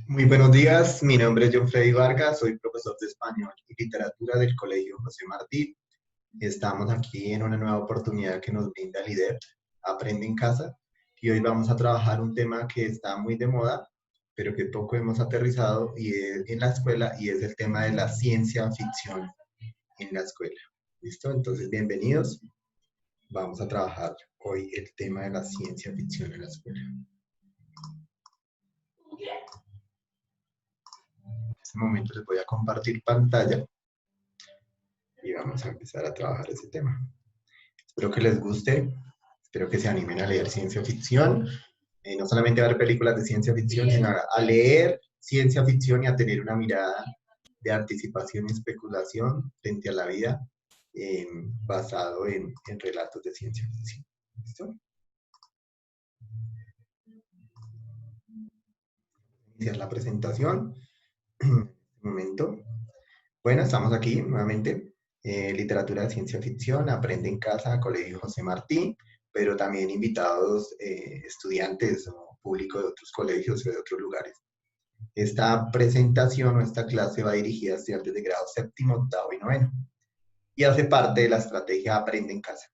Muy buenos días, mi nombre es John Freddy Vargas, soy profesor de español y literatura del Colegio José Martí. Estamos aquí en una nueva oportunidad que nos brinda el IDEP, Aprende en Casa, y hoy vamos a trabajar un tema que está muy de moda, pero que poco hemos aterrizado en la escuela, y es el tema de la ciencia ficción en la escuela. ¿Listo? Entonces, bienvenidos. Vamos a trabajar hoy el tema de la ciencia ficción en la escuela. En este momento les voy a compartir pantalla y vamos a empezar a trabajar ese tema. Espero que les guste, espero que se animen a leer ciencia ficción, no solamente a ver películas de ciencia ficción, sino a leer ciencia ficción y a tener una mirada de anticipación y especulación frente a la vida basado en relatos de ciencia ficción. ¿Listo? Iniciar la presentación. Un momento. Bueno, estamos aquí nuevamente. Literatura de ciencia ficción, Aprende en Casa, Colegio José Martí, pero también invitados estudiantes o público de otros colegios o de otros lugares. Esta presentación o esta clase va dirigida a estudiantes de grado séptimo, octavo y noveno, y hace parte de la estrategia Aprende en Casa.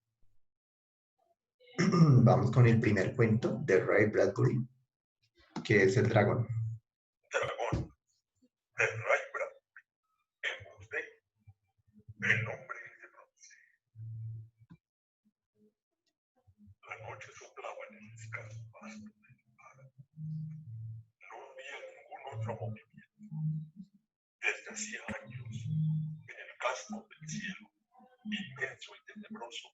Vamos con el primer cuento de Ray Bradbury, que es El dragón. Dragón, de Ray Bradbury. En voz de El hombre de bronce. La noche soplaba en el escaso pasto del mar. No había ningún otro movimiento. Desde hacía años, en el casco del cielo, inmenso y tenebroso,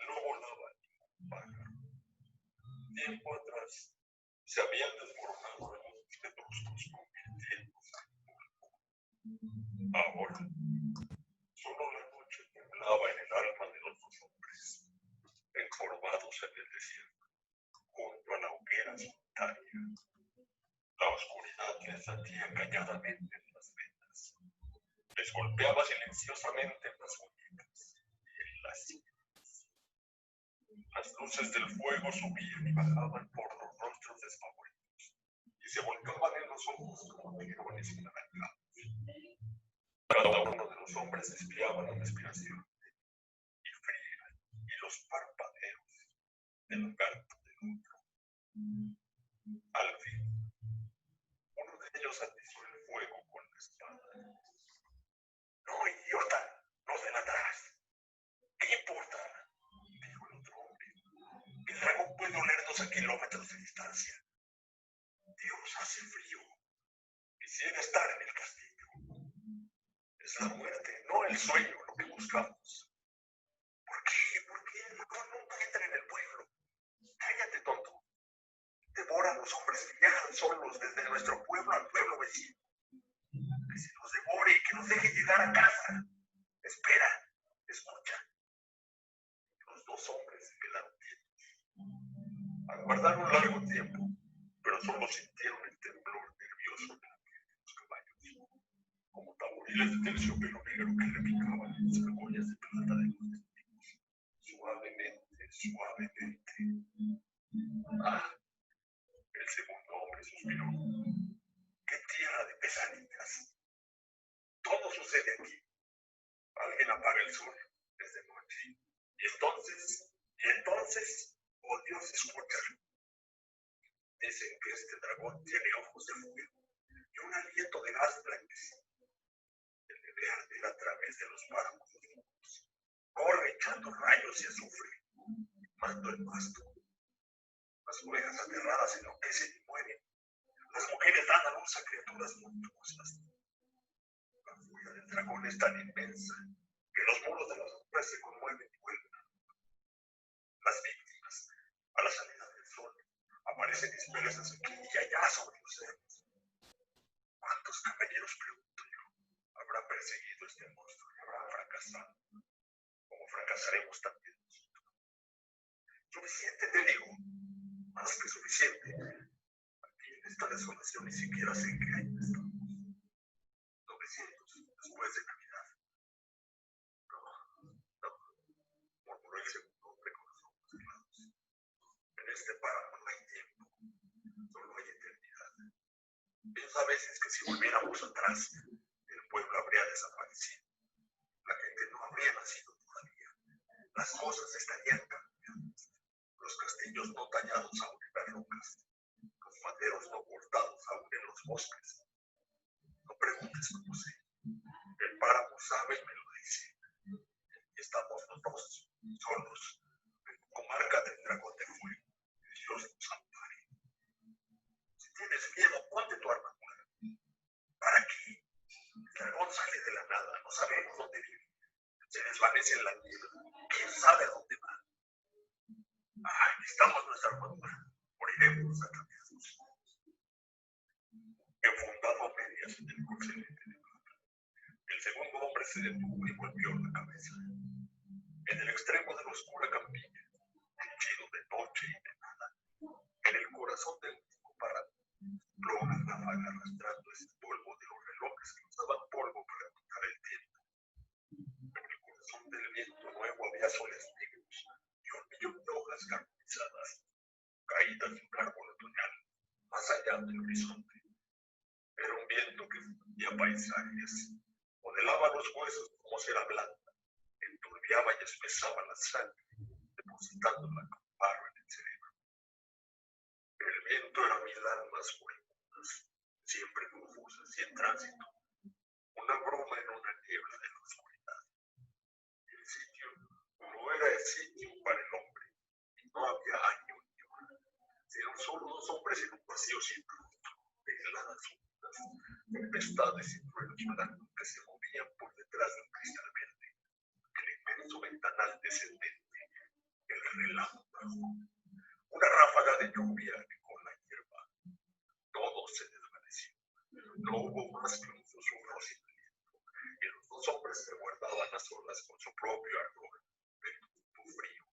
no volaba ningún pájaro. Tiempo atrás se habían desmoronado los pedruscos convirtiéndose en polvo. Ahora, solo la noche temblaba en el alma de los dos hombres, encorvados en el desierto, junto a la hoguera solitaria. La oscuridad les latía calladamente en las venas, les golpeaba silenciosamente en las muñecas y en las sienes. Las luces del fuego subían y bajaban por los rostros despavoridos y se volcaban en los ojos como tirones enarranjados. Cada uno de los hombres espiaba la respiración y fría y los parpadeos del lagarto del otro. Al fin, uno de ellos atizó el fuego con la espada. ¡No, idiota! ¡Los delatarás! ¿Qué importa?, dijo el otro hombre. El dragón puede olernos a kilómetros de distancia. Dios, hace frío. Quisiera estar en el castillo. Es la muerte, no el sueño, lo que buscamos. ¿Por qué? ¿Por qué el dragón nunca entra en el pueblo? Cállate, tonto. Devora a los hombres que viajan solos desde nuestro pueblo al pueblo vecino. Que se los devore y que nos deje llegar a casa. Espera, escucha. Los dos hombres se quedaron quietos. Aguardaron largo tiempo, pero solo sintieron el temblor nervioso de los caballos, como tamboriles de terciopelo negro que repicaban en las argollas de plata de los testigos. Suavemente, suavemente. Ah, el segundo hombre suspiró. ¡Qué tierra de pesadillas! Todo sucede aquí. Alguien apaga el sol, es de noche. Y entonces, oh Dios, escucha. Dicen que este dragón tiene ojos de fuego y un aliento de gas blanquecino. El debe arder a través de los páramos oscuros. Corre echando rayos y azufre, quemando el pasto. Las ovejas aterradas enloquecen y mueren. Las mujeres dan a luz a criaturas monstruosas. La furia del dragón es tan inmensa que los muros de las nubes se conmueven y vuelven. Las víctimas, a la salida del sol, aparecen dispersas aquí y allá sobre los cerros. ¿Cuántos caballeros, pregunto yo, habrán perseguido este monstruo y habrán fracasado? Como fracasaremos también nosotros. Suficiente, te digo, más que suficiente. Aquí en esta desolación ni siquiera sé en qué año estamos. 900 después de Navidad. No, murmuró el segundo hombre con los ojos claros. En este páramo no hay tiempo, solo hay eternidad. Piensa a veces que si volviéramos atrás, el pueblo habría desaparecido. La gente no habría nacido todavía. Las cosas estarían cambiadas. Los castillos no tallados aún en las rocas. Los maderos no cortados aún en los bosques. No preguntes cómo sé. El páramo sabe y me lo dice. Y estamos los dos, solos, en la comarca del dragón de fuego. Dios nos ampare. Si tienes miedo, ponte tu armadura. ¿Para qué? El dragón sale de la nada, no sabemos dónde vive. Se desvanece en la niebla. ¿Quién sabe dónde va? Necesitamos nuestra armadura. Moriremos a cambiarnos. Enfundado a medias en el corcelete de plata. El segundo hombre se detuvo y volvió la cabeza. En el extremo de la oscura campiña, henchido de noche y de nada, en el corazón del mismo páramo, fló una ráfaga arrastrando ese polvo de los relojes que usaban polvo para contar el tiempo. En el corazón del viento nuevo había soles negros y un millón de hojas carbonizadas, caídas de un árbol otoñal, más allá del horizonte. Era un viento que fundía paisajes, modelaba los huesos como cera blanca, enturbiaba y espesaba la sangre, depositándola con barro en el cerebro. El viento era mis almas moribundas, siempre confusas y en tránsito, una bruma en una niebla de la oscuridad. El sitio no era el sitio para el hombre, y no había año ni hora, sino solo dos hombres en un vacío sin rostro, de heladas húmedas, tempestades y truenos blancos que se movían por detrás del cristal verde, el inmenso ventanal descendente, el relámpago, una ráfaga de lluvia con la hierba. Todo se desvaneció. No hubo más que un susurro sin aliento, y los dos hombres se guardaban a solas con su propio ardor, de tubo frío.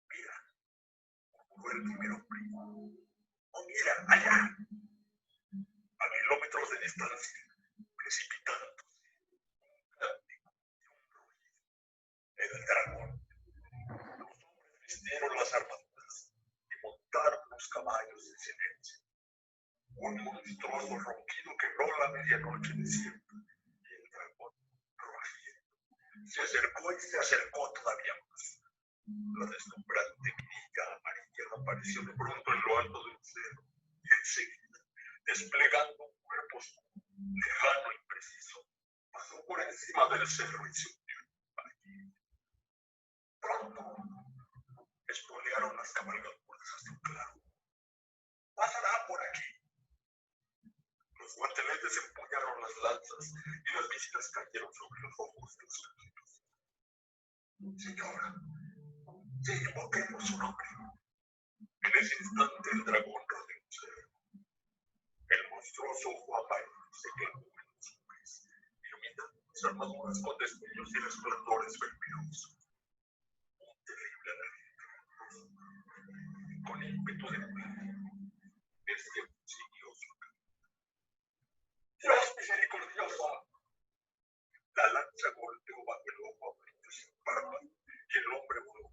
Mira, murmuró el primer hombre. Oh, mira, allá. A kilómetros de distancia, precipitándose, un cántico y un ruido. El dragón. Los hombres vistieron las armaduras y montaron los caballos en silencio. Un monstruoso ronquido quebró la medianoche desierta y el dragón, rugiendo, se acercó y se acercó todavía más. La deslumbrante mirilla amarilla apareció de pronto en lo alto del cerro y enseguida, desplegando un cuerpo oscuro, lejano y preciso, pasó por encima del cerro y se hundió en el valle. Pronto espolearon las cabalgaduras hasta un claro. Pasará por aquí. Los guanteletes empuñaron las lanzas y las vísceras cayeron sobre los ojos de los caballeros. Señora, sí, invoquemos su nombre. En ese instante el dragón rodeó un cerro. El monstruoso ojo amarillo se clavó en los hombres, iluminando las armaduras con destellos y resplandores vertigosos. Un terrible alarido con ímpetu de muerte, desde un insidioso camino. ¡Dios misericordioso! La lanza golpeó bajo el ojo amarillo sin barba y el hombre voló.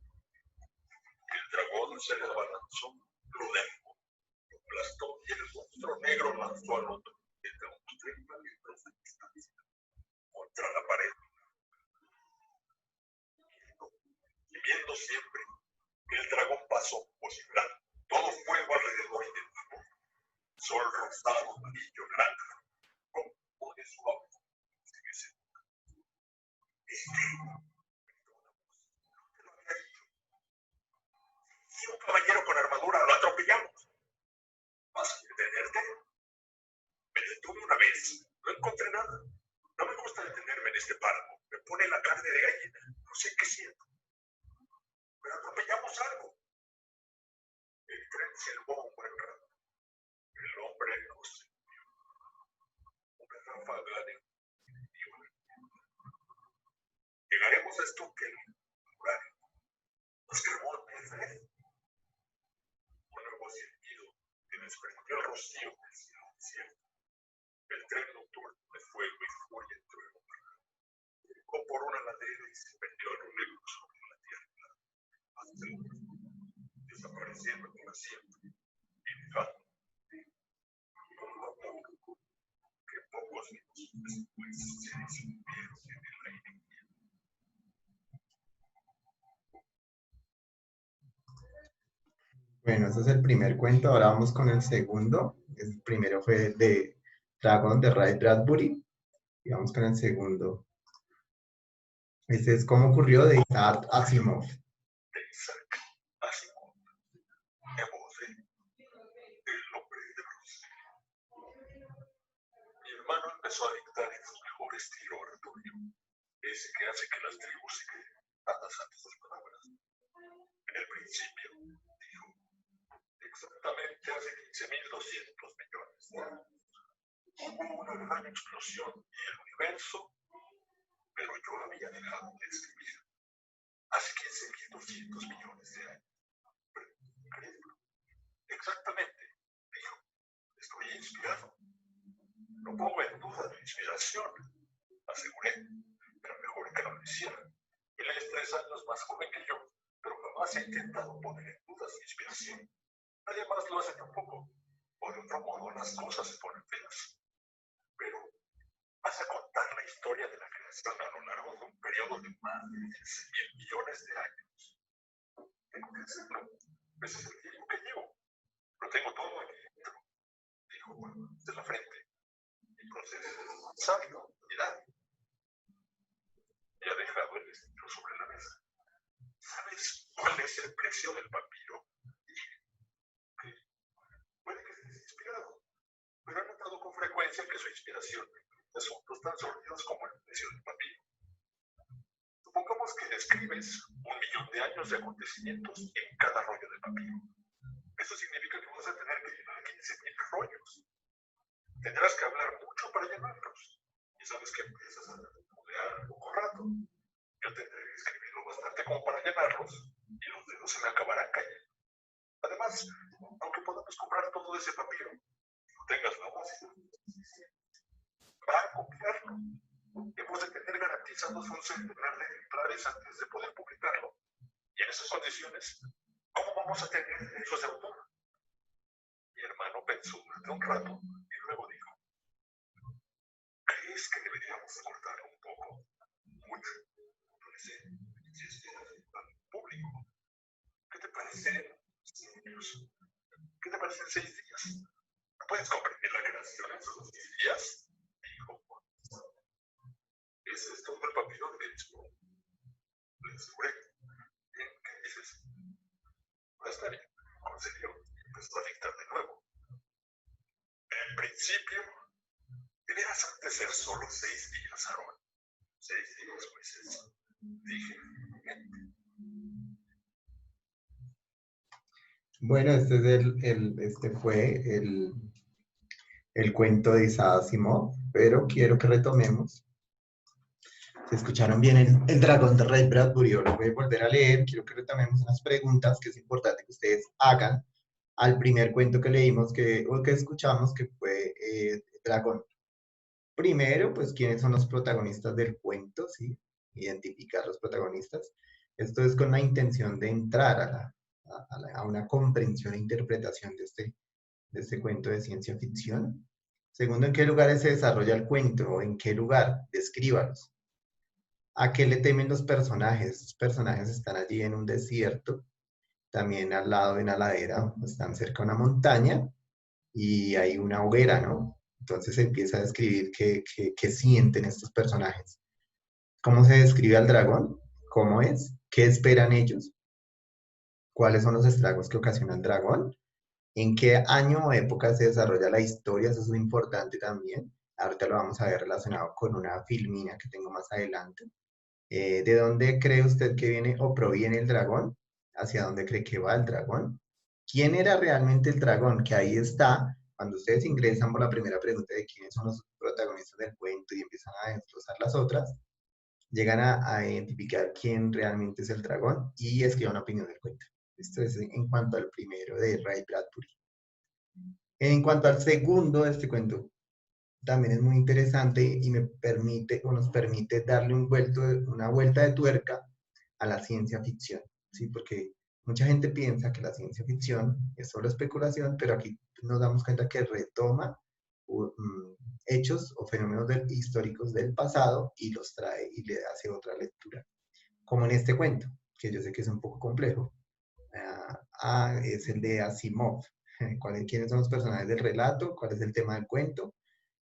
El dragón se desbalanzó, lo dejó, lo aplastó y el monstruo negro lanzó al otro desde unos 30 metros de distancia, contra la pared. Y viendo siempre que el dragón pasó, vociferando, todo fuego alrededor y debajo. Sol rosado, amarillo, naranja, como de suave. Y un caballero con armadura lo atropellamos. ¿Vas a detenerte? Me detuve una vez. No encontré nada. No me gusta detenerme en este páramo. Me pone la carne de gallina. No sé qué siento. Pero atropellamos algo. El tren silbó un buen rato. El hombre no se murió. Una ráfaga de llegaremos a Stuckel, horario. Nos quemó el tren. Un nuevo silbido que desprendió el rocío del cielo desierto. El tren nocturno de fuego y furia entró en un barranco. Llegó por una ladera y se metió en un negro sobre la tierra, hasta el desapareciendo para siempre y dejando se sumieron en el aire. Bueno, ese es el primer cuento. Ahora vamos con el segundo. El primero fue de Dragon de Ray Bradbury. Y vamos con el segundo. Este es Cómo ocurrió de Isaac Asimov. De Isaac Asimov. Emoce, el hombre de Bruce. Mi hermano empezó a dictar en su mejor estilo oratorio, ese que hace que las tribus se queden antes sus palabras. En el principio, dijo, exactamente hace 15.200 millones de años, hubo una gran explosión y el universo, pero yo había dejado de escribir hace 15.200 millones de años. Increíble. Exactamente, dijo, estoy inspirado. No pongo en duda mi inspiración, aseguré, pero mejor que no lo hiciera. Él es 3 años más joven que yo, pero jamás he intentado poner en duda su inspiración. Nadie más lo hace tampoco. O de otro modo las cosas se ponen feas. Pero vas a contar la historia de la creación a lo largo de un periodo de más de 15.000 millones de años. Tengo que hacerlo. Ese es el tiempo que llevo. Lo tengo todo aquí dentro, dijo de la frente. Mi proceso es sabio, mirad. Ya ha dejado el vestido sobre la mesa. ¿Sabes cuál es el precio del vampiro? Dije. ¿Qué? Puede que estés inspirado, pero he notado con frecuencia que su inspiración de asuntos tan sórdidos como el precio del vampiro. Supongamos que describes 1.000.000 de años de acontecimientos en cada rollo de papiro. Eso significa que vas a tener que llenar 15.000 rollos. Tendrás que hablar mucho para llenarlos. Y sabes que empiezas a tartamudear poco rato. Yo tendré que escribirlo bastante como para llenarlos y los dedos se me acabarán cayendo. Además, aunque podamos comprar todo ese papiro, no tengas la base, va a copiarlo. Hemos de tener garantizados un centenar de ejemplares antes de poder publicarlo. Y en esas condiciones, ¿cómo vamos a tener derechos de autor? Mi hermano pensó durante un rato y luego dijo, ¿crees que deberíamos cortarlo un poco? Mucho. Parece insistir al público. ¿Qué te parece 6 años? ¿Qué te parecen 6 días? ¿No puedes comprender la creación en solo 6 días? Dijo. ¿Ese es todo el papiro de Pittsburgh? Le aseguré. Bien, ¿qué dices? No está bien, concedió y empezó a dictar de nuevo. En principio, deberás antes ser solo 6 días, Aaron. 6 días, pues, dije. Bueno, este fue el cuento de Isaac Asimov, pero quiero que retomemos. Si escucharon bien el dragón de Ray Bradbury, yo lo voy a volver a leer. Quiero que retomemos unas preguntas que es importante que ustedes hagan al primer cuento que leímos o que escuchamos, que fue Dragón. Primero, pues, ¿quiénes son los protagonistas del cuento? ¿Sí? Identificar los protagonistas. Esto es con la intención de entrar a una comprensión e interpretación de este cuento de ciencia ficción. Segundo, ¿en qué lugares se desarrolla el cuento? ¿O en qué lugar? Descríbalos. ¿A qué le temen los personajes? Los personajes están allí en un desierto, también al lado de una ladera, están cerca de una montaña y hay una hoguera, ¿no? Entonces se empieza a describir qué sienten estos personajes. ¿Cómo se describe al dragón? ¿Cómo es? ¿Qué esperan ellos? ¿Cuáles son los estragos que ocasiona el dragón? ¿En qué año o época se desarrolla la historia? Eso es muy importante también. Ahorita lo vamos a ver relacionado con una filmina que tengo más adelante. ¿De dónde cree usted que viene o proviene el dragón? ¿Hacia dónde cree que va el dragón? ¿Quién era realmente el dragón? Que ahí está, cuando ustedes ingresan por la primera pregunta de quiénes son los protagonistas del cuento y empiezan a desglosar las otras, llegan a identificar quién realmente es el dragón y escriban una opinión del cuento. Esto es en cuanto al primero de Ray Bradbury. En cuanto al segundo de este cuento, también es muy interesante y me permite o nos permite darle una vuelta de tuerca a la ciencia ficción, ¿sí? Porque mucha gente piensa que la ciencia ficción es solo especulación, pero aquí nos damos cuenta que retoma hechos o fenómenos históricos del pasado y los trae y le hace otra lectura. Como en este cuento, que yo sé que es un poco complejo, es el de Asimov. ¿Quiénes son los personajes del relato? ¿Cuál es el tema del cuento?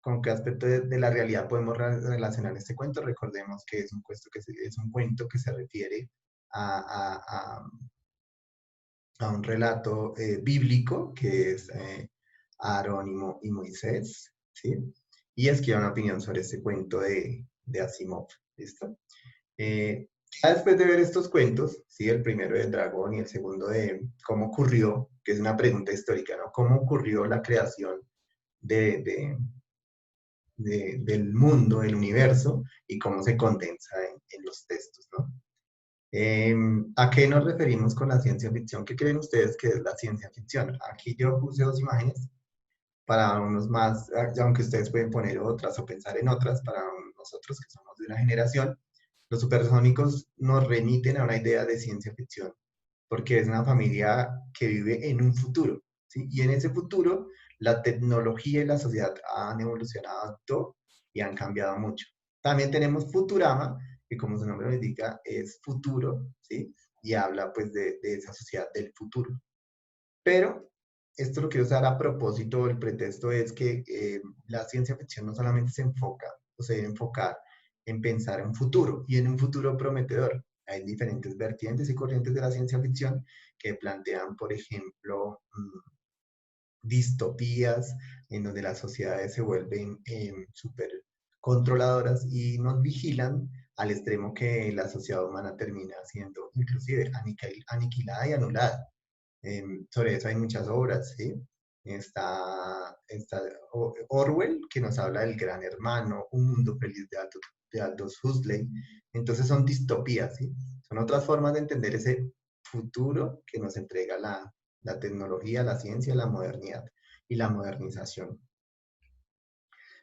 ¿Con qué aspecto de la realidad podemos relacionar este cuento? Recordemos que es un cuento que se refiere a, a, a un relato bíblico que es Aarón y Moisés, ¿sí? Y escribe una opinión sobre este cuento de Asimov, ¿listo? Ya después de ver estos cuentos, ¿sí? El primero del dragón y el segundo de cómo ocurrió, que es una pregunta histórica, ¿no? ¿Cómo ocurrió la creación de, de, del mundo, del universo, y cómo se condensa en los textos, ¿no? ¿A qué nos referimos con la ciencia ficción? ¿Qué creen ustedes que es la ciencia ficción? Aquí yo puse dos imágenes para unos más, aunque ustedes pueden poner otras o pensar en otras, para nosotros que somos de una generación, los supersónicos nos remiten a una idea de ciencia ficción, porque es una familia que vive en un futuro, ¿sí? Y en ese futuro la tecnología y la sociedad han evolucionado y han cambiado mucho. También tenemos Futurama, que como su nombre lo indica, es futuro, ¿sí? Y habla pues de esa sociedad del futuro. Pero esto lo quiero usar a propósito, el pretexto es que la ciencia ficción no solamente se enfoca o se debe enfocar en pensar en un futuro y en un futuro prometedor. Hay diferentes vertientes y corrientes de la ciencia ficción que plantean, por ejemplo, distopías en donde las sociedades se vuelven súper controladoras y nos vigilan al extremo que la sociedad humana termina siendo inclusive aniquilada y anulada. Sobre eso hay muchas obras, ¿sí? Está Orwell, que nos habla del gran hermano, un mundo feliz de Aldous Huxley. Entonces son distopías, ¿sí? Son otras formas de entender ese futuro que nos entrega la tecnología, la ciencia, la modernidad y la modernización.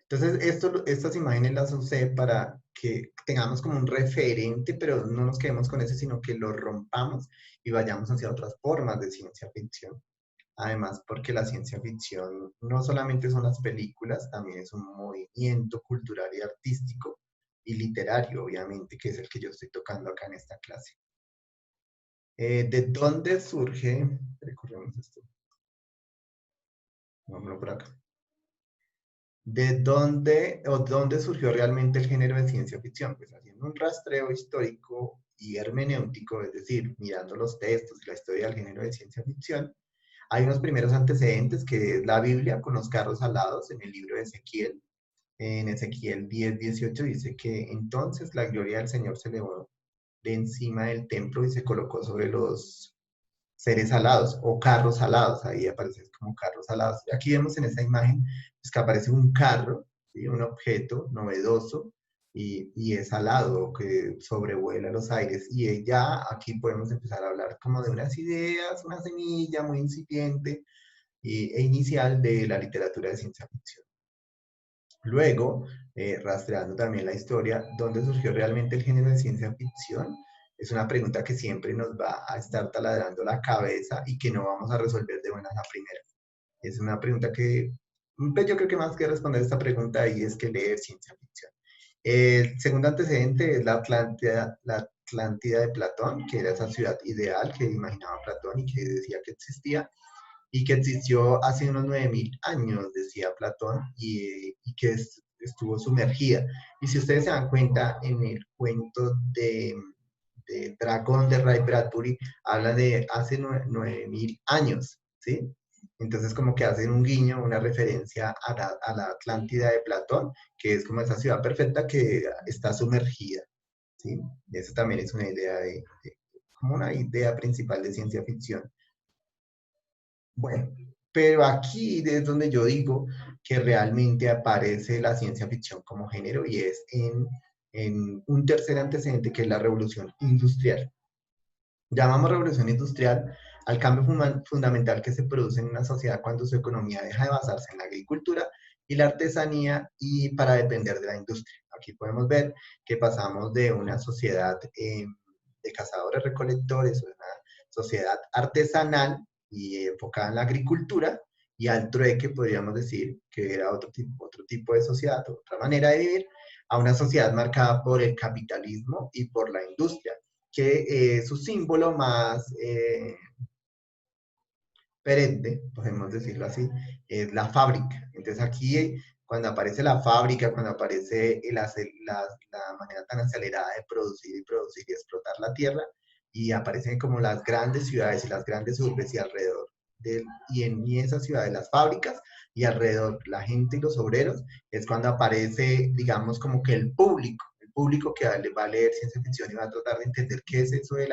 Entonces, estas imágenes las usé para que tengamos como un referente, pero no nos quedemos con ese, sino que lo rompamos y vayamos hacia otras formas de ciencia ficción. Además, porque la ciencia ficción no solamente son las películas, también es un movimiento cultural y artístico y literario, obviamente, que es el que yo estoy tocando acá en esta clase. ¿De dónde surge? Recordemos esto. Vámonos por acá. ¿De dónde surgió realmente el género de ciencia ficción? Pues haciendo un rastreo histórico y hermenéutico, es decir, mirando los textos y la historia del género de ciencia ficción, hay unos primeros antecedentes que es la Biblia con los carros alados en el libro de Ezequiel. En Ezequiel 10:18 dice que entonces la gloria del Señor se elevó de encima del templo y se colocó sobre los seres alados o carros alados, ahí aparece como carros alados. Aquí vemos en esta imagen pues, que aparece un carro, ¿sí? Un objeto novedoso y es alado, que sobrevuela los aires. Y ya aquí podemos empezar a hablar como de unas ideas, una semilla muy incipiente e inicial de la literatura de ciencia ficción. Luego, rastreando también la historia, ¿dónde surgió realmente el género de ciencia ficción? Es una pregunta que siempre nos va a estar taladrando la cabeza y que no vamos a resolver de buenas a primeras. Es una pregunta que, pues yo creo que más que responder esta pregunta ahí es que leer ciencia ficción. El segundo antecedente es la Atlántida de Platón, que era esa ciudad ideal que imaginaba Platón y que decía que existía y que existió hace unos 9000 años, decía Platón, y que estuvo sumergida. Y si ustedes se dan cuenta, en el cuento de Dragón de Ray Bradbury, habla de hace 9000 años, ¿sí? Entonces como que hacen un guiño, una referencia a la Atlántida de Platón, que es como esa ciudad perfecta que está sumergida, ¿sí? Y eso también es una idea como una idea principal de ciencia ficción. Bueno, pero aquí es donde yo digo que realmente aparece la ciencia ficción como género y es en un tercer antecedente que es la revolución industrial. Llamamos revolución industrial al cambio fundamental que se produce en una sociedad cuando su economía deja de basarse en la agricultura y la artesanía y para depender de la industria. Aquí podemos ver que pasamos de una sociedad de cazadores-recolectores, una sociedad artesanal y enfocada en la agricultura, y al trueque, podríamos decir, que era otro tipo de sociedad, otra manera de vivir, a una sociedad marcada por el capitalismo y por la industria, que su símbolo más perenne, podemos decirlo así, es la fábrica. Entonces aquí, cuando aparece la fábrica, cuando aparece la manera tan acelerada de producir y producir y explotar la tierra, y aparecen como las grandes ciudades y las grandes urbes y alrededor y en esas ciudades las fábricas y alrededor la gente y los obreros, es cuando aparece, digamos, como que el público que va a leer ciencia ficción y va a tratar de entender qué es eso de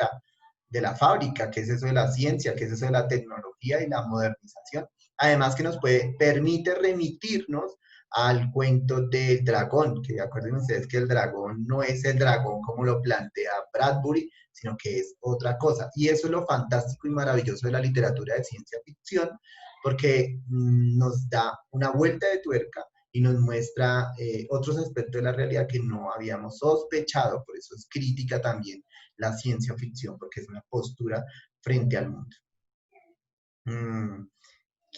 la fábrica, qué es eso de la ciencia, qué es eso de la tecnología y la modernización. Además que permite remitirnos al cuento del dragón, que acuerden ustedes que el dragón no es el dragón como lo plantea Bradbury, sino que es otra cosa. Y eso es lo fantástico y maravilloso de la literatura de ciencia ficción, porque nos da una vuelta de tuerca y nos muestra otros aspectos de la realidad que no habíamos sospechado, por eso es crítica también la ciencia ficción, porque es una postura frente al mundo.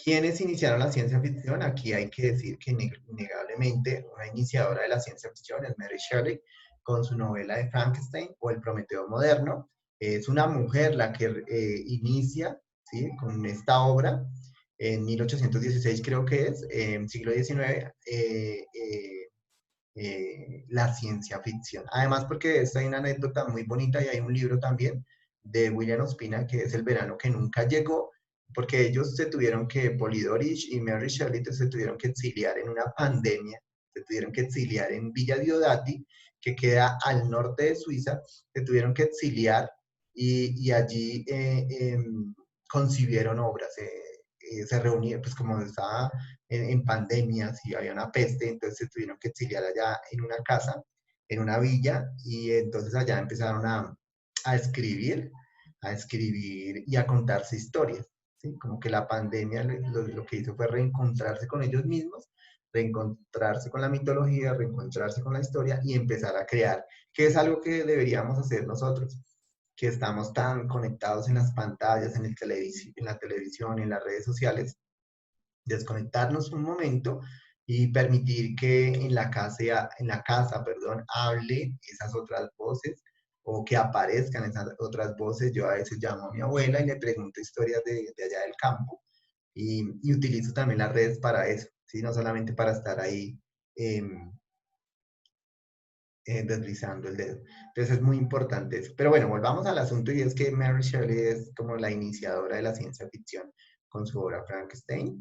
¿Quiénes iniciaron la ciencia ficción? Aquí hay que decir que innegablemente una iniciadora de la ciencia ficción es Mary Shelley, con su novela de Frankenstein o El Prometeo Moderno. Es una mujer la que inicia, ¿sí?, con esta obra en 1816, creo que es, en siglo XIX, la ciencia ficción. Además, porque esta hay una anécdota muy bonita y hay un libro también de William Ospina que es El verano que nunca llegó, porque ellos se tuvieron que, Polidori y Mary Shelley se tuvieron que exiliar en una pandemia, se tuvieron que exiliar en Villa Diodati, que queda al norte de Suiza, se tuvieron que exiliar y allí concibieron obras. Se reunieron, pues como estaba en pandemias y había una peste, entonces se tuvieron que exiliar allá en una casa, en una villa, y entonces allá empezaron a escribir, a escribir y a contarse historias. ¿Sí? Como que la pandemia lo que hizo fue reencontrarse con ellos mismos, reencontrarse con la mitología, reencontrarse con la historia y empezar a crear, que es algo que deberíamos hacer nosotros, que estamos tan conectados en las pantallas, en la televisión, en las redes sociales, desconectarnos un momento y permitir que en la casa, hable esas otras voces o que aparezcan esas otras voces. Yo a veces llamo a mi abuela y le pregunto historias de allá del campo y utilizo también las redes para eso, ¿sí? No solamente para estar ahí eh, deslizando el dedo. Entonces es muy importante eso. Pero bueno, volvamos al asunto y es que Mary Shelley es como la iniciadora de la ciencia ficción con su obra Frankenstein.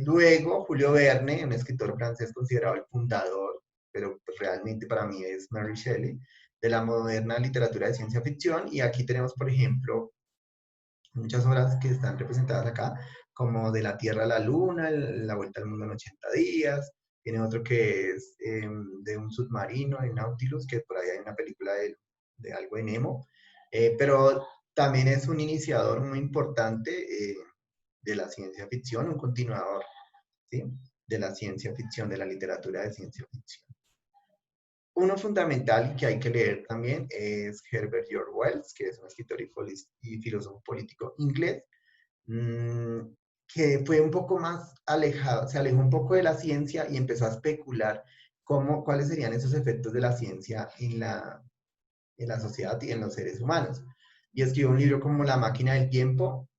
Luego, Julio Verne, un escritor francés considerado el fundador, pero pues realmente para mí es Mary Shelley, de la moderna literatura de ciencia ficción. Y aquí tenemos, por ejemplo, muchas obras que están representadas acá, como De la Tierra a la Luna, La Vuelta al Mundo en 80 días. Tiene otro que es de un submarino, de Nautilus, que por ahí hay una película de algo de Nemo. Pero también es un iniciador muy importante de la ciencia ficción, un continuador, ¿sí?, de la ciencia ficción, de la literatura de ciencia ficción. Uno fundamental que hay que leer también es Herbert George Wells, que es un escritor y filósofo político inglés, que fue un poco más alejado, se alejó un poco de la ciencia y empezó a especular cuáles serían esos efectos de la ciencia en la sociedad y en los seres humanos. Y escribió un libro como La máquina del tiempo,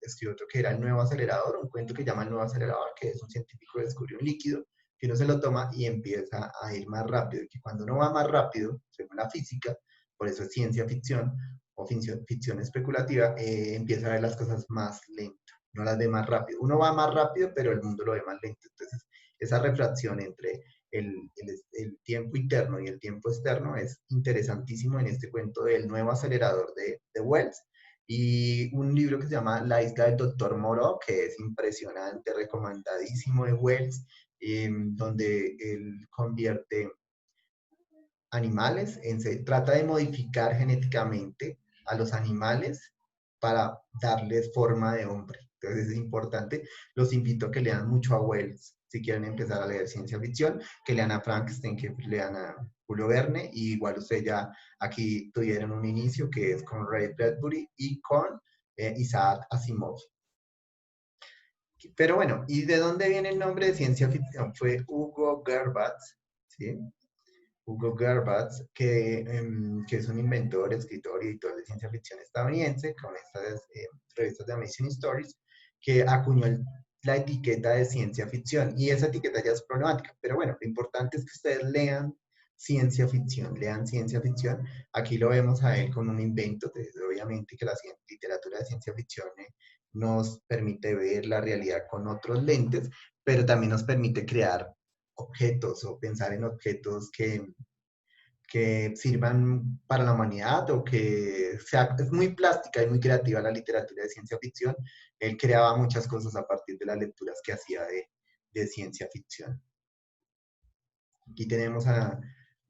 escribió otro que era El nuevo acelerador, un cuento que llama El nuevo acelerador, que es un científico que descubrió un líquido, que uno se lo toma y empieza a ir más rápido, y que cuando uno va más rápido, según la física, por eso es ciencia ficción o ficción especulativa, empieza a ver las cosas más lento, no las ve más rápido. Uno va más rápido, pero el mundo lo ve más lento. Entonces, esa refracción entre el tiempo interno y el tiempo externo es interesantísimo en este cuento del nuevo acelerador de Wells. Y un libro que se llama La isla del Doctor Moreau, que es impresionante, recomendadísimo, de Wells, donde él convierte animales, trata de modificar genéticamente a los animales para darles forma de hombre. Entonces es importante. Los invito a que lean mucho a Wells si quieren empezar a leer ciencia ficción, que lean a Frankenstein, que lean a Julio Verne, y igual ustedes ya aquí tuvieron un inicio que es con Ray Bradbury y con Isaac Asimov. Pero bueno, ¿y de dónde viene el nombre de ciencia ficción? Fue Hugo Gerbatz, ¿sí? Hugo Gerbatz, que es un inventor, escritor y editor de ciencia ficción estadounidense, con estas revistas de Amazing Stories, que acuñó la etiqueta de ciencia ficción. Y esa etiqueta ya es problemática. Pero bueno, lo importante es que ustedes lean ciencia ficción, lean ciencia ficción. Aquí lo vemos a él con un invento, obviamente que la literatura de ciencia ficción nos permite ver la realidad con otros lentes, pero también nos permite crear objetos o pensar en objetos que sirvan para la humanidad o que sea, es muy plástica y muy creativa la literatura de ciencia ficción. Él creaba muchas cosas a partir de las lecturas que hacía de ciencia ficción. Aquí tenemos a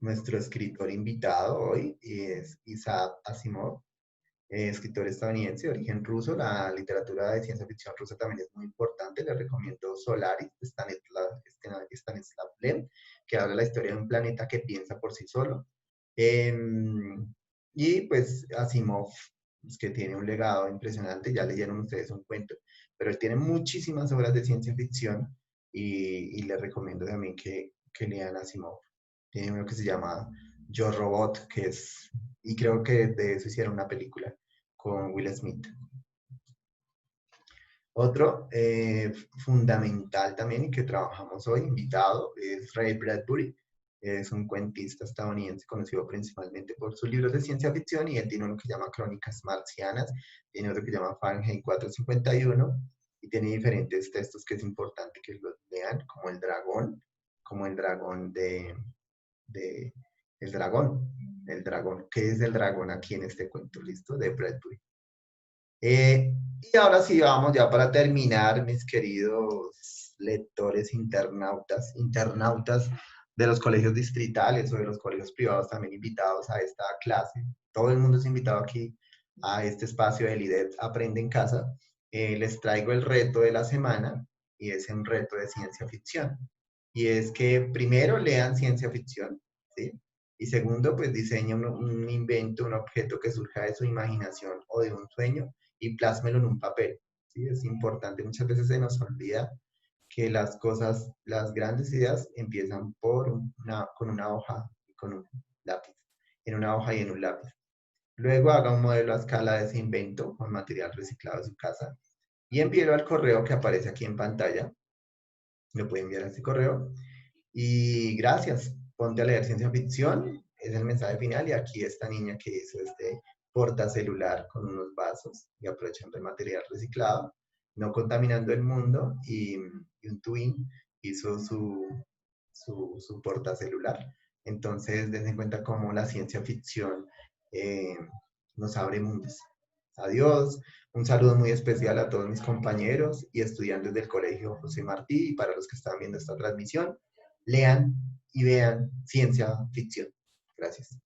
nuestro escritor invitado hoy, y es Isaac Asimov, escritor estadounidense de origen ruso. La literatura de ciencia ficción rusa también es muy importante. Les recomiendo Solaris, de Stanislav Lem, que habla la historia de un planeta que piensa por sí solo. Y pues Asimov, pues, que tiene un legado impresionante, ya leyeron ustedes un cuento, pero él tiene muchísimas obras de ciencia ficción y les recomiendo también que lean Asimov. Tiene uno que se llama Yo Robot, que es, y creo que de eso hicieron una película con Will Smith. Otro fundamental también y que trabajamos hoy, invitado, es Ray Bradbury. Es un cuentista estadounidense conocido principalmente por sus libros de ciencia ficción y él tiene uno que se llama Crónicas Marcianas, tiene otro que se llama Fahrenheit 451 y tiene diferentes textos que es importante que los lean, como el dragón de el dragón. ¿Qué es el dragón aquí en este cuento? ¿Listo? De Bradbury. Y ahora sí, vamos ya para terminar, mis queridos lectores, internautas de los colegios distritales o de los colegios privados también invitados a esta clase. Todo el mundo es invitado aquí a este espacio de LIDEP Aprende en Casa. Les traigo el reto de la semana y es un reto de ciencia ficción. Y es que primero lean ciencia ficción, ¿sí? Y segundo, pues diseñen un invento, un objeto que surja de su imaginación o de un sueño y plásmelo en un papel. ¿Sí? Es importante, muchas veces se nos olvida que las cosas, las grandes ideas empiezan con una hoja y con un lápiz, en una hoja y en un lápiz. Luego haga un modelo a escala de ese invento con material reciclado de su casa y envíelo al correo que aparece aquí en pantalla. Lo puede enviar a este correo. Y gracias, ponte a leer ciencia ficción, es el mensaje final. Y aquí esta niña que hizo este portacelular con unos vasos y aprovechando el material reciclado, no contaminando el mundo, y un twin hizo su portacelular. Entonces, den en cuenta cómo la ciencia ficción nos abre mundos. Adiós. Un saludo muy especial a todos mis compañeros y estudiantes del Colegio José Martí y para los que están viendo esta transmisión. Lean y vean ciencia ficción. Gracias.